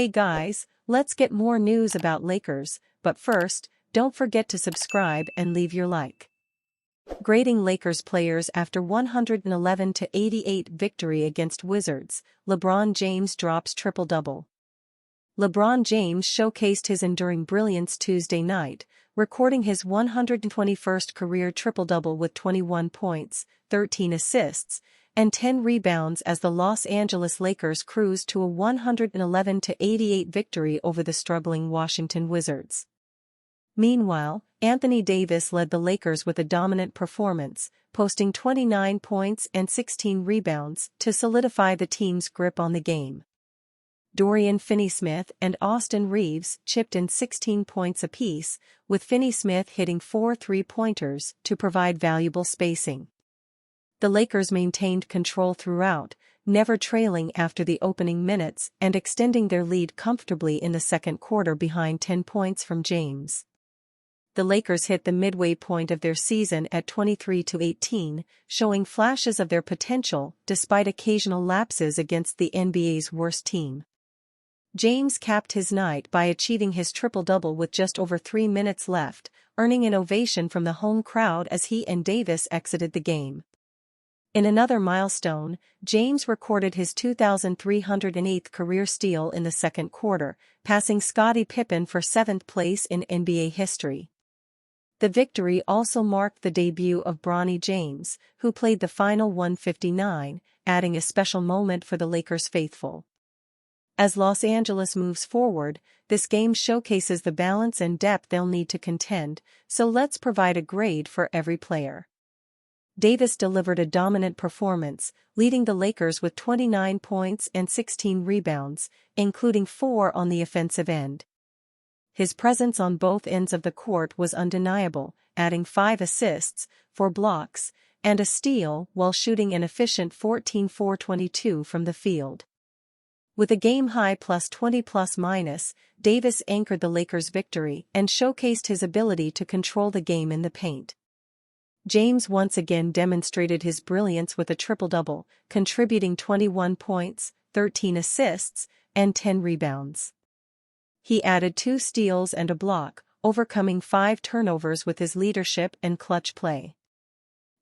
Hey guys, let's get more news about Lakers, but first, don't forget to subscribe and leave your like. Grading Lakers players after 111-88 victory against Wizards, LeBron James drops triple-double. LeBron James showcased his enduring brilliance Tuesday night, recording his 121st career triple-double with 21 points, 13 assists, and 10 rebounds as the Los Angeles Lakers cruised to a 111-88 victory over the struggling Washington Wizards. Meanwhile, Anthony Davis led the Lakers with a dominant performance, posting 29 points and 16 rebounds to solidify the team's grip on the game. Dorian Finney-Smith and Austin Reeves chipped in 16 points apiece, with Finney-Smith hitting 4 three-pointers to provide valuable spacing. The Lakers maintained control throughout, never trailing after the opening minutes and extending their lead comfortably in the second quarter behind 10 points from James. The Lakers hit the midway point of their season at 23-18, showing flashes of their potential despite occasional lapses against the NBA's worst team. James capped his night by achieving his triple-double with just over 3 minutes left, earning an ovation from the home crowd as he and Davis exited the game. In another milestone, James recorded his 2,308th career steal in the second quarter, passing Scottie Pippen for 7th place in NBA history. The victory also marked the debut of Bronny James, who played the final 159, adding a special moment for the Lakers faithful. As Los Angeles moves forward, this game showcases the balance and depth they'll need to contend, so let's provide a grade for every player. Davis delivered a dominant performance, leading the Lakers with 29 points and 16 rebounds, including 4 on the offensive end. His presence on both ends of the court was undeniable, adding 5 assists, 4 blocks, and a steal while shooting an efficient 14-for-22 from the field. With a game-high plus 20+-minus, Davis anchored the Lakers' victory and showcased his ability to control the game in the paint. James once again demonstrated his brilliance with a triple-double, contributing 21 points, 13 assists, and 10 rebounds. He added 2 steals and a block, overcoming 5 turnovers with his leadership and clutch play.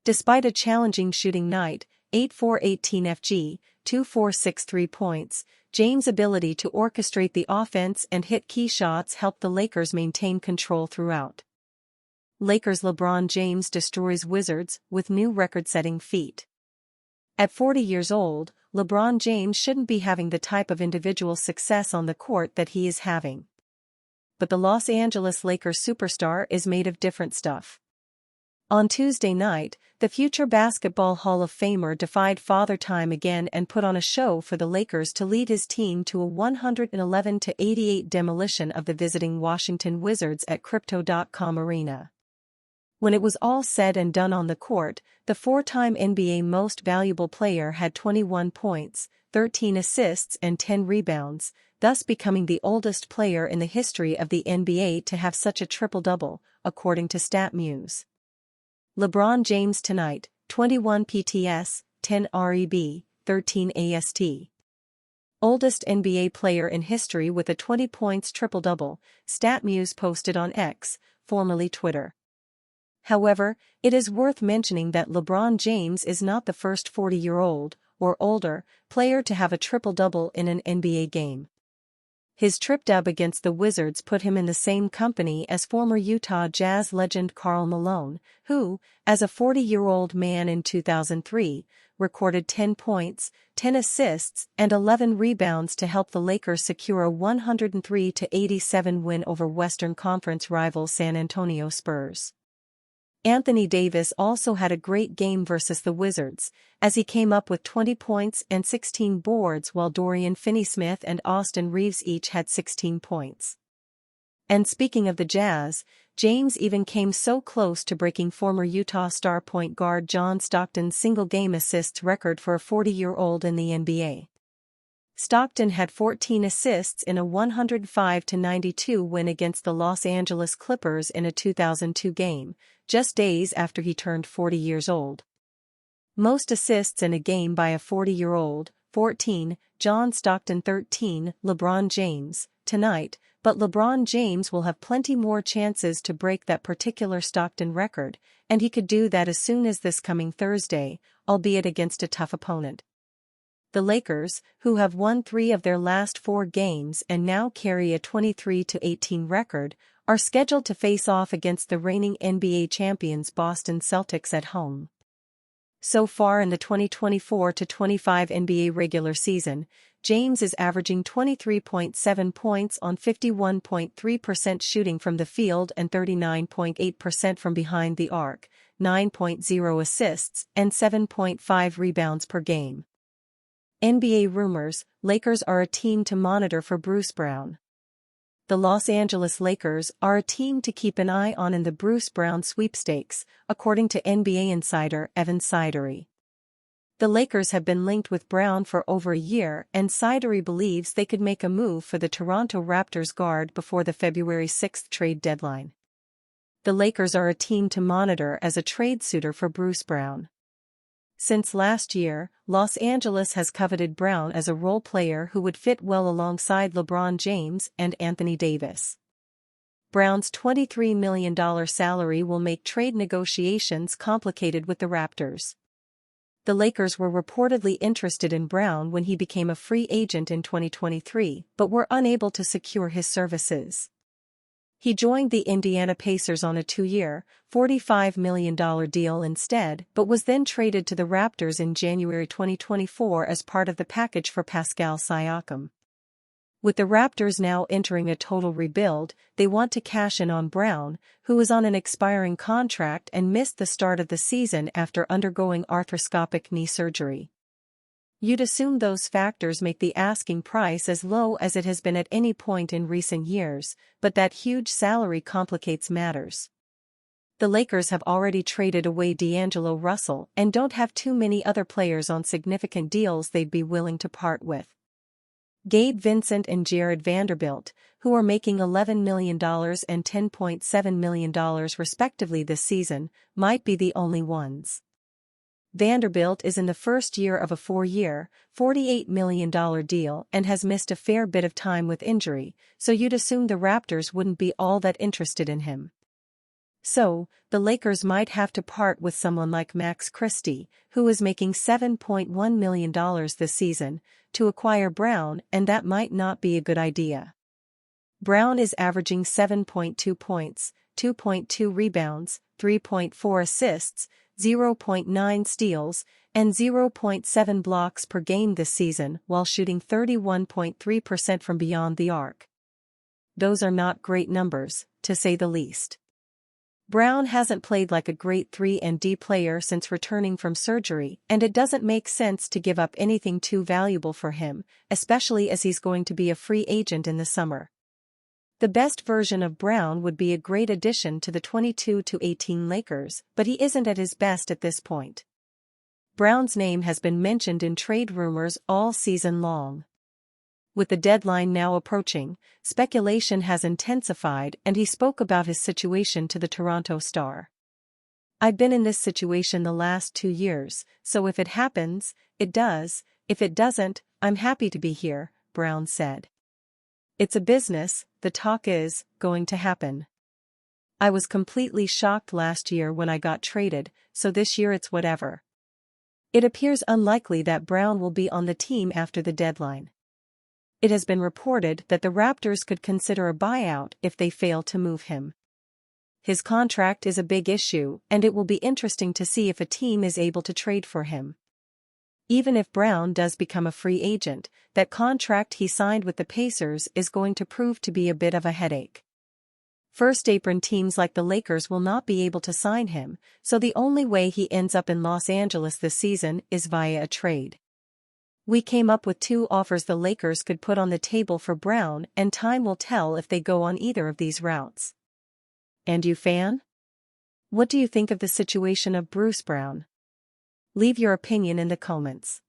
Despite a challenging shooting night, 8-for-18 FG, 2-for-6 3-points, James' ability to orchestrate the offense and hit key shots helped the Lakers maintain control throughout. Lakers LeBron James destroys Wizards with new record-setting feat. At 40 years old, LeBron James shouldn't be having the type of individual success on the court that he is having. But the Los Angeles Lakers superstar is made of different stuff. On Tuesday night, the future Basketball Hall of Famer defied Father Time again and put on a show for the Lakers to lead his team to a 111-88 demolition of the visiting Washington Wizards at Crypto.com Arena. When it was all said and done on the court, the 4-time NBA Most Valuable Player had 21 points, 13 assists and 10 rebounds, thus becoming the oldest player in the history of the NBA to have such a triple-double, according to StatMuse. LeBron James tonight, 21 PTS, 10 REB, 13 AST. Oldest NBA player in history with a 20 points triple-double, StatMuse posted on X, formerly Twitter. However, it is worth mentioning that LeBron James is not the first 40-year-old, or older, player to have a triple-double in an NBA game. His trip-dub against the Wizards put him in the same company as former Utah Jazz legend Karl Malone, who, as a 40-year-old man in 2003, recorded 10 points, 10 assists and 11 rebounds to help the Lakers secure a 103-87 win over Western Conference rival San Antonio Spurs. Anthony Davis also had a great game versus the Wizards, as he came up with 20 points and 16 boards while Dorian Finney-Smith and Austin Reeves each had 16 points. And speaking of the Jazz, James even came so close to breaking former Utah star point guard John Stockton's single-game assists record for a 40-year-old in the NBA. Stockton had 14 assists in a 105-92 win against the Los Angeles Clippers in a 2002 game, just days after he turned 40 years old. Most assists in a game by a 40-year-old, 14, John Stockton 13, LeBron James, tonight, but LeBron James will have plenty more chances to break that particular Stockton record, and he could do that as soon as this coming Thursday, albeit against a tough opponent. The Lakers, who have won 3 of their last 4 games and now carry a 23-18 record, are scheduled to face off against the reigning NBA champions Boston Celtics at home. So far in the 2024-25 NBA regular season, James is averaging 23.7 points on 51.3% shooting from the field and 39.8% from behind the arc, 9.0 assists, and 7.5 rebounds per game. NBA rumors: Lakers are a team to monitor for Bruce Brown. The Los Angeles Lakers are a team to keep an eye on in the Bruce Brown sweepstakes, according to NBA insider Evan Sidery. The Lakers have been linked with Brown for over a year, and Sidery believes they could make a move for the Toronto Raptors guard before the February 6 trade deadline. The Lakers are a team to monitor as a trade suitor for Bruce Brown. Since last year, Los Angeles has coveted Brown as a role player who would fit well alongside LeBron James and Anthony Davis. Brown's $23 million salary will make trade negotiations complicated with the Raptors. The Lakers were reportedly interested in Brown when he became a free agent in 2023, but were unable to secure his services. He joined the Indiana Pacers on a 2-year, $45 million deal instead, but was then traded to the Raptors in January 2024 as part of the package for Pascal Siakam. With the Raptors now entering a total rebuild, they want to cash in on Brown, who is on an expiring contract and missed the start of the season after undergoing arthroscopic knee surgery. You'd assume those factors make the asking price as low as it has been at any point in recent years, but that huge salary complicates matters. The Lakers have already traded away D'Angelo Russell and don't have too many other players on significant deals they'd be willing to part with. Gabe Vincent and Jared Vanderbilt, who are making $11 million and $10.7 million respectively this season, might be the only ones. Vanderbilt is in the first year of a 4-year, $48 million deal and has missed a fair bit of time with injury, so you'd assume the Raptors wouldn't be all that interested in him. So, the Lakers might have to part with someone like Max Christie, who is making $7.1 million this season, to acquire Brown, and that might not be a good idea. Brown is averaging 7.2 points, 2.2 rebounds, 3.4 assists, 0.9 steals, and 0.7 blocks per game this season while shooting 31.3% from beyond the arc. Those are not great numbers, to say the least. Brown hasn't played like a great 3-and-D player since returning from surgery, and it doesn't make sense to give up anything too valuable for him, especially as he's going to be a free agent in the summer. The best version of Brown would be a great addition to the 22-18 Lakers, but he isn't at his best at this point. Brown's name has been mentioned in trade rumors all season long. With the deadline now approaching, speculation has intensified, and he spoke about his situation to the Toronto Star. "I've been in this situation the last 2 years, so if it happens, it does. If it doesn't, I'm happy to be here," Brown said. "It's a business, the talk is going to happen. I was completely shocked last year when I got traded, so this year it's whatever." It appears unlikely that Brown will be on the team after the deadline. It has been reported that the Raptors could consider a buyout if they fail to move him. His contract is a big issue, and it will be interesting to see if a team is able to trade for him. Even if Brown does become a free agent, that contract he signed with the Pacers is going to prove to be a bit of a headache. First-apron teams like the Lakers will not be able to sign him, so the only way he ends up in Los Angeles this season is via a trade. "We came up with 2 offers the Lakers could put on the table for Brown, and time will tell if they go on either of these routes." And you, fan? What do you think of the situation of Bruce Brown? Leave your opinion in the comments.